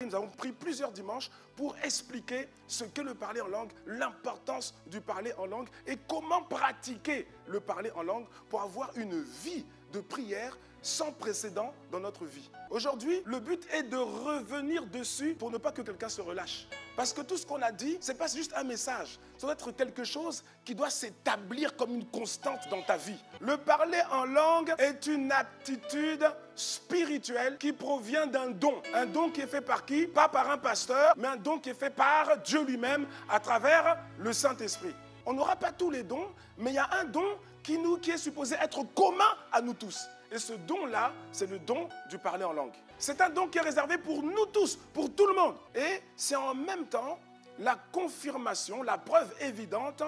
Nous avons pris plusieurs dimanches pour expliquer ce qu'est le parler en langue, l'importance du parler en langue et comment pratiquer le parler en langue pour avoir une vie de prière sans précédent dans notre vie. Aujourd'hui, le but est de revenir dessus pour ne pas que quelqu'un se relâche. Parce que tout ce qu'on a dit, ce n'est pas juste un message. Ça doit être quelque chose qui doit s'établir comme une constante dans ta vie. Le parler en langue est une aptitude spirituelle qui provient d'un don. Un don qui est fait par qui? Pas par un pasteur, mais un don qui est fait par Dieu lui-même à travers le Saint-Esprit. On n'aura pas tous les dons, mais il y a un don qui est supposé être commun à nous tous. Et ce don-là, c'est le don du parler en langue. C'est un don qui est réservé pour nous tous, pour tout le monde. Et c'est en même temps la confirmation, la preuve évidente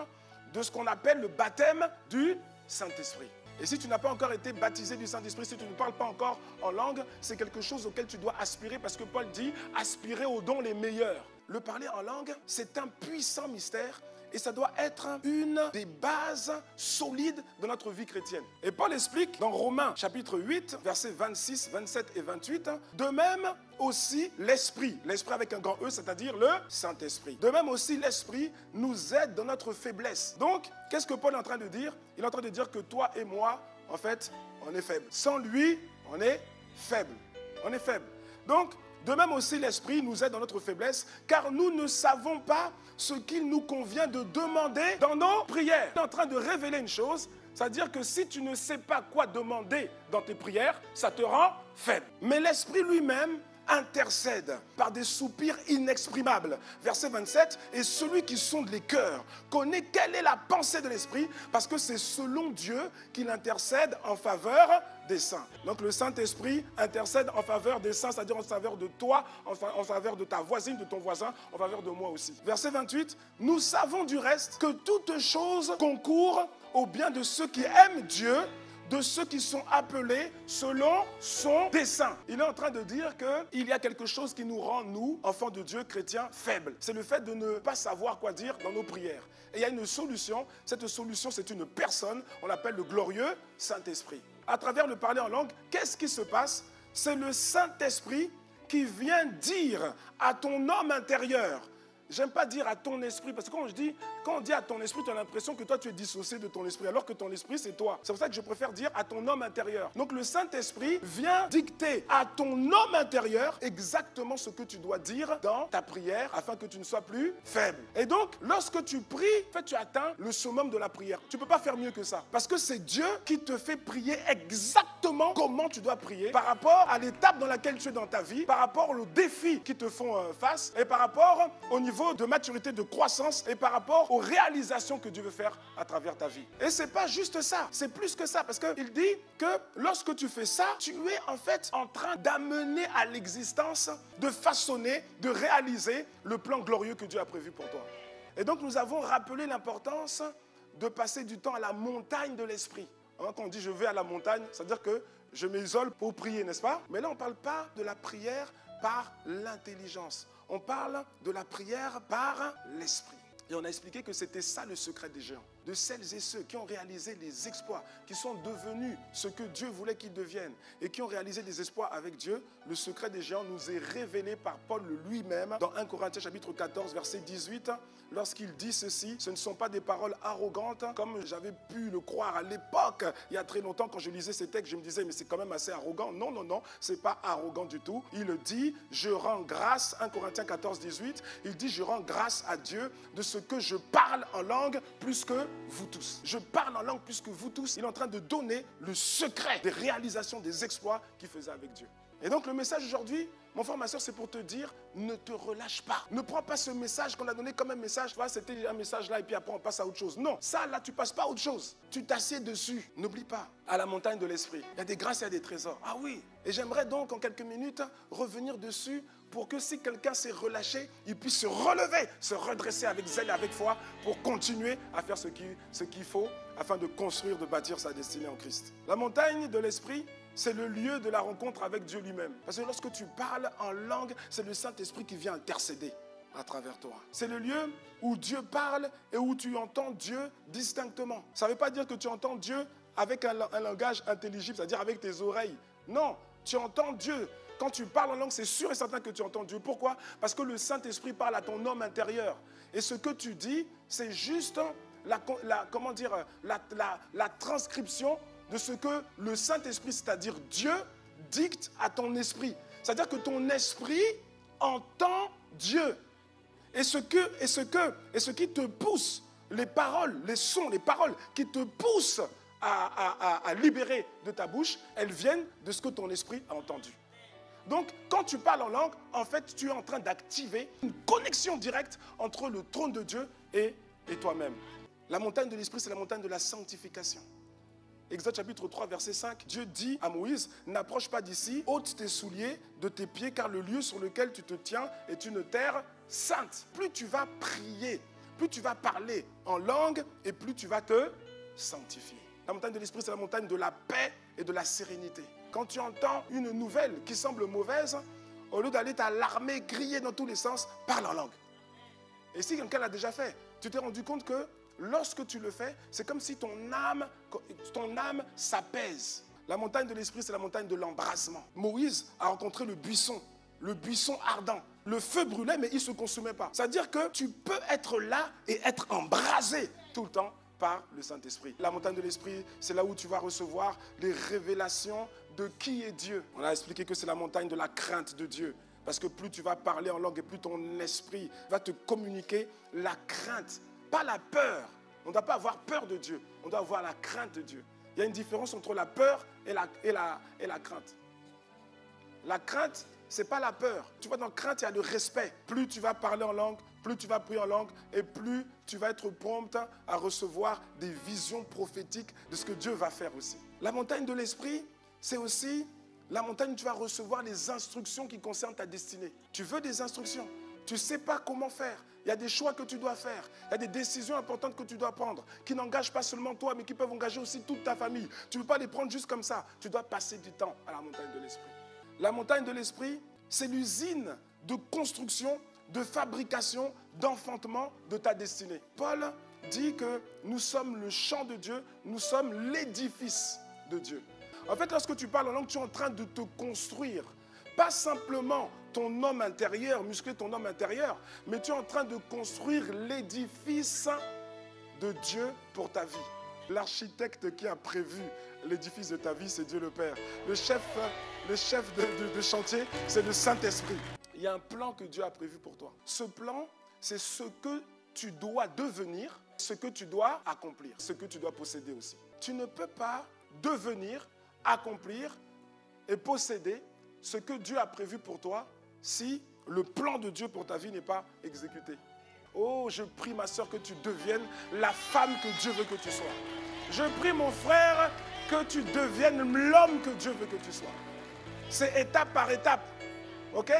de ce qu'on appelle le baptême du Saint-Esprit. Et si tu n'as pas encore été baptisé du Saint-Esprit, si tu ne parles pas encore en langue, c'est quelque chose auquel tu dois aspirer parce que Paul dit aspirer aux dons les meilleurs. Le parler en langue, c'est un puissant mystère. Et ça doit être une des bases solides de notre vie chrétienne. Et Paul explique dans Romains chapitre 8, versets 26, 27 et 28, de même aussi l'Esprit avec un grand E, c'est-à-dire le Saint-Esprit. De même aussi l'Esprit nous aide dans notre faiblesse. Donc, qu'est-ce que Paul est en train de dire? Il est en train de dire que toi et moi, en fait, on est faibles. Sans lui, on est faible. On est faible. Donc, de même aussi l'Esprit nous aide dans notre faiblesse, car nous ne savons pas ce qu'il nous convient de demander dans nos prières. Il est en train de révéler une chose, c'est-à-dire que si tu ne sais pas quoi demander dans tes prières, ça te rend faible. Mais l'Esprit lui-même intercède par des soupirs inexprimables. Verset 27, et celui qui sonde les cœurs connaît quelle est la pensée de l'Esprit, parce que c'est selon Dieu qu'il intercède en faveur des saints. Donc le Saint-Esprit intercède en faveur des saints, c'est-à-dire en faveur de toi, en faveur de ta voisine, de ton voisin, en faveur de moi aussi. Verset 28, nous savons du reste que toute chose concourt au bien de ceux qui aiment Dieu, de ceux qui sont appelés selon son dessein. Il est en train de dire qu'il y a quelque chose qui nous rend, nous, enfants de Dieu, chrétiens, faibles. C'est le fait de ne pas savoir quoi dire dans nos prières. Et il y a une solution. Cette solution, c'est une personne. On l'appelle le glorieux Saint-Esprit. À travers le parler en langue, qu'est-ce qui se passe? C'est le Saint-Esprit qui vient dire à ton homme intérieur. J'aime pas dire à ton esprit, parce que quand on dit à ton esprit, tu as l'impression que toi tu es dissocié de ton esprit, alors que ton esprit c'est toi. C'est pour ça que je préfère dire à ton homme intérieur. Donc le Saint-Esprit vient dicter à ton homme intérieur exactement ce que tu dois dire dans ta prière, afin que tu ne sois plus faible. Et donc, lorsque tu pries, en fait, tu atteins le summum de la prière. Tu ne peux pas faire mieux que ça, parce que c'est Dieu qui te fait prier exactement comment tu dois prier, par rapport à l'étape dans laquelle tu es dans ta vie, par rapport aux défis qui te font face, et par rapport au niveau de maturité, de croissance et par rapport aux réalisations que Dieu veut faire à travers ta vie. Et c'est pas juste ça, c'est plus que ça, parce qu'il dit que lorsque tu fais ça, tu es en fait en train d'amener à l'existence, de façonner, de réaliser le plan glorieux que Dieu a prévu pour toi. Et donc nous avons rappelé l'importance de passer du temps à la montagne de l'esprit. Quand on dit je vais à la montagne, c'est-à-dire que je m'isole pour prier, n'est-ce pas? Mais là on ne parle pas de la prière par l'intelligence. On parle de la prière par l'esprit. Et on a expliqué que c'était ça le secret des géants. De celles et ceux qui ont réalisé les exploits, qui sont devenus ce que Dieu voulait qu'ils deviennent et qui ont réalisé les exploits avec Dieu, le secret des géants nous est révélé par Paul lui-même dans 1 Corinthiens chapitre 14, verset 18, lorsqu'il dit ceci, ce ne sont pas des paroles arrogantes, comme j'avais pu le croire à l'époque, il y a très longtemps, quand je lisais ces textes, je me disais, mais c'est quand même assez arrogant. Non, non, non, c'est pas arrogant du tout. Il dit, je rends grâce, 1 Corinthiens 14, 18, il dit, je rends grâce à Dieu de ce que je parle en langue plus que vous tous. Je parle en langue plus que vous tous. Il est en train de donner le secret des réalisations, des exploits qu'il faisait avec Dieu. Et donc le message aujourd'hui, mon frère, ma soeur, c'est pour te dire, ne te relâche pas. Ne prends pas ce message qu'on a donné comme un message. Tu vois, c'était un message là et puis après on passe à autre chose. Non, ça là, tu passes pas à autre chose. Tu t'assieds dessus. N'oublie pas, à la montagne de l'esprit, il y a des grâces et il y a des trésors. Ah oui, et j'aimerais donc en quelques minutes revenir dessus pour que si quelqu'un s'est relâché, il puisse se relever, se redresser avec zèle et avec foi pour continuer à faire ce qu'il faut afin de construire, de bâtir sa destinée en Christ. La montagne de l'esprit, c'est le lieu de la rencontre avec Dieu lui-même. Parce que lorsque tu parles en langue, c'est le Saint-Esprit qui vient intercéder à travers toi. C'est le lieu où Dieu parle et où tu entends Dieu distinctement. Ça ne veut pas dire que tu entends Dieu avec un langage intelligible, c'est-à-dire avec tes oreilles. Non, tu entends Dieu quand tu parles en langue, c'est sûr et certain que tu entends Dieu. Pourquoi? Parce que le Saint-Esprit parle à ton homme intérieur. Et ce que tu dis, c'est juste la transcription de ce que le Saint-Esprit, c'est-à-dire Dieu, dicte à ton esprit. C'est-à-dire que ton esprit entend Dieu. Et ce qui te pousse, les paroles, les sons, les paroles qui te poussent à libérer de ta bouche, elles viennent de ce que ton esprit a entendu. Donc, quand tu parles en langue, en fait, tu es en train d'activer une connexion directe entre le trône de Dieu et toi-même. La montagne de l'esprit, c'est la montagne de la sanctification. Exode chapitre 3, verset 5, Dieu dit à Moïse, « N'approche pas d'ici, ôte tes souliers de tes pieds, car le lieu sur lequel tu te tiens est une terre sainte. » Plus tu vas prier, plus tu vas parler en langue, et plus tu vas te sanctifier. La montagne de l'esprit, c'est la montagne de la paix et de la sérénité. Quand tu entends une nouvelle qui semble mauvaise, au lieu d'aller t'alarmer, crier dans tous les sens, parle en langue. Et si quelqu'un l'a déjà fait, tu t'es rendu compte que lorsque tu le fais, c'est comme si ton âme s'apaise. La montagne de l'esprit, c'est la montagne de l'embrasement. Moïse a rencontré le buisson ardent. Le feu brûlait, mais il ne se consumait pas. C'est-à-dire que tu peux être là et être embrasé tout le temps par le Saint-Esprit. La montagne de l'esprit, c'est là où tu vas recevoir les révélations de qui est Dieu. On a expliqué que c'est la montagne de la crainte de Dieu. Parce que plus tu vas parler en langue et plus ton esprit va te communiquer la crainte, pas la peur. On ne doit pas avoir peur de Dieu, on doit avoir la crainte de Dieu. Il y a une différence entre la peur et la crainte. La crainte, ce n'est pas la peur. Tu vois, dans la crainte, il y a le respect. Plus tu vas parler en langue, plus tu vas prier en langue, et plus tu vas être prompt à recevoir des visions prophétiques de ce que Dieu va faire aussi. La montagne de l'esprit, c'est aussi la montagne où tu vas recevoir les instructions qui concernent ta destinée. Tu veux des instructions, tu ne sais pas comment faire. Il y a des choix que tu dois faire, il y a des décisions importantes que tu dois prendre, qui n'engagent pas seulement toi, mais qui peuvent engager aussi toute ta famille. Tu ne peux pas les prendre juste comme ça. Tu dois passer du temps à la montagne de l'esprit. La montagne de l'esprit, c'est l'usine de construction, de fabrication, d'enfantement de ta destinée. Paul dit que nous sommes le champ de Dieu, nous sommes l'édifice de Dieu. En fait, lorsque tu parles en langue, tu es en train de te construire. Pas simplement ton homme intérieur, muscler ton homme intérieur, mais tu es en train de construire l'édifice de Dieu pour ta vie. L'architecte qui a prévu l'édifice de ta vie, c'est Dieu le Père. Le chef de chantier, c'est le Saint-Esprit. Il y a un plan que Dieu a prévu pour toi. Ce plan, c'est ce que tu dois devenir, ce que tu dois accomplir, ce que tu dois posséder aussi. Tu ne peux pas devenir, accomplir et posséder ce que Dieu a prévu pour toi si le plan de Dieu pour ta vie n'est pas exécuté. Oh, je prie ma soeur que tu deviennes la femme que Dieu veut que tu sois. Je prie mon frère que tu deviennes l'homme que Dieu veut que tu sois. C'est étape par étape. Ok?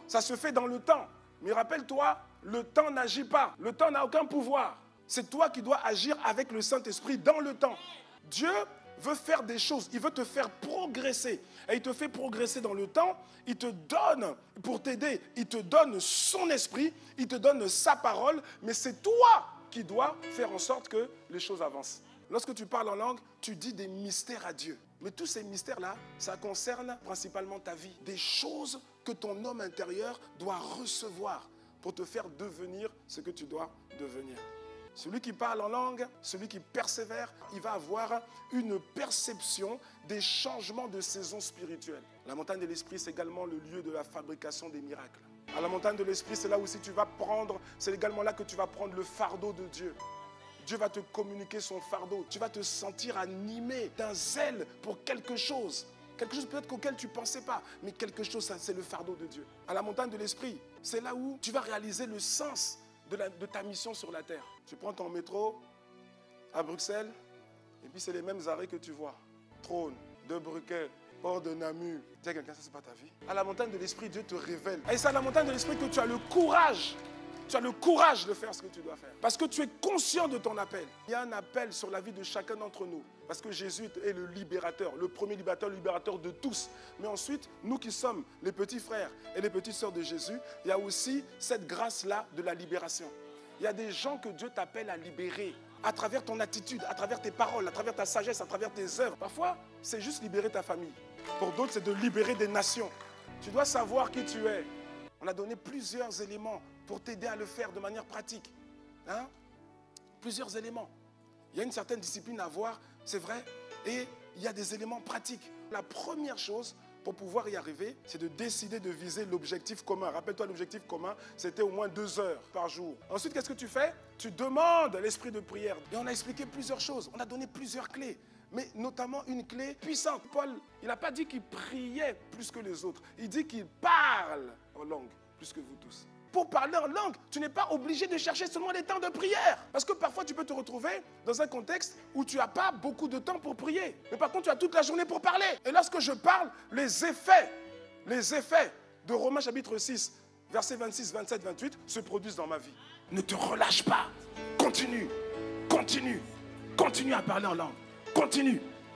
Ça se fait dans le temps. Mais rappelle-toi, le temps n'agit pas. Le temps n'a aucun pouvoir. C'est toi qui dois agir avec le Saint-Esprit dans le temps. Dieu veut faire des choses, il veut te faire progresser. Et il te fait progresser dans le temps, il te donne, pour t'aider, il te donne son esprit, il te donne sa parole, mais c'est toi qui dois faire en sorte que les choses avancent. Lorsque tu parles en langue, tu dis des mystères à Dieu. Mais tous ces mystères-là, ça concerne principalement ta vie. Des choses que ton homme intérieur doit recevoir pour te faire devenir ce que tu dois devenir. Celui qui parle en langue, celui qui persévère, il va avoir une perception des changements de saison spirituelle. La montagne de l'esprit, c'est également le lieu de la fabrication des miracles. À la montagne de l'esprit, c'est là où tu vas prendre, c'est également là que tu vas prendre le fardeau de Dieu. Dieu va te communiquer son fardeau. Tu vas te sentir animé d'un zèle pour quelque chose. Quelque chose peut-être auquel tu ne pensais pas, mais quelque chose, ça, c'est le fardeau de Dieu. À la montagne de l'esprit, c'est là où tu vas réaliser le sens de ta mission sur la terre. Tu prends ton métro à Bruxelles, et puis c'est les mêmes arrêts que tu vois. Trône, De Bruckel, Port de Namur. Dis à quelqu'un, ça c'est pas ta vie. À la montagne de l'esprit, Dieu te révèle. Et c'est à la montagne de l'esprit que tu as le courage. Tu as le courage de faire ce que tu dois faire. Parce que tu es conscient de ton appel. Il y a un appel sur la vie de chacun d'entre nous. Parce que Jésus est le libérateur, le premier libérateur de tous. Mais ensuite, nous qui sommes les petits frères et les petites sœurs de Jésus, il y a aussi cette grâce-là de la libération. Il y a des gens que Dieu t'appelle à libérer à travers ton attitude, à travers tes paroles, à travers ta sagesse, à travers tes œuvres. Parfois, c'est juste libérer ta famille. Pour d'autres, c'est de libérer des nations. Tu dois savoir qui tu es. On a donné plusieurs éléments pour t'aider à le faire de manière pratique. Hein? Plusieurs éléments. Il y a une certaine discipline à avoir, c'est vrai, et il y a des éléments pratiques. La première chose pour pouvoir y arriver, c'est de décider de viser l'objectif commun. Rappelle-toi, l'objectif commun, c'était au moins 2 heures par jour. Ensuite, qu'est-ce que tu fais? Tu demandes l'esprit de prière. Et on a expliqué plusieurs choses. On a donné plusieurs clés, mais notamment une clé puissante. Paul, il n'a pas dit qu'il priait plus que les autres. Il dit qu'il parle en langue plus que vous tous. Pour parler en langue, tu n'es pas obligé de chercher seulement les temps de prière. Parce que parfois, tu peux te retrouver dans un contexte où tu n'as pas beaucoup de temps pour prier. Mais par contre, tu as toute la journée pour parler. Et lorsque je parle, les effets de Romains chapitre 6, versets 26, 27, 28 se produisent dans ma vie. Ne te relâche pas. Continue à parler en langue. Continue.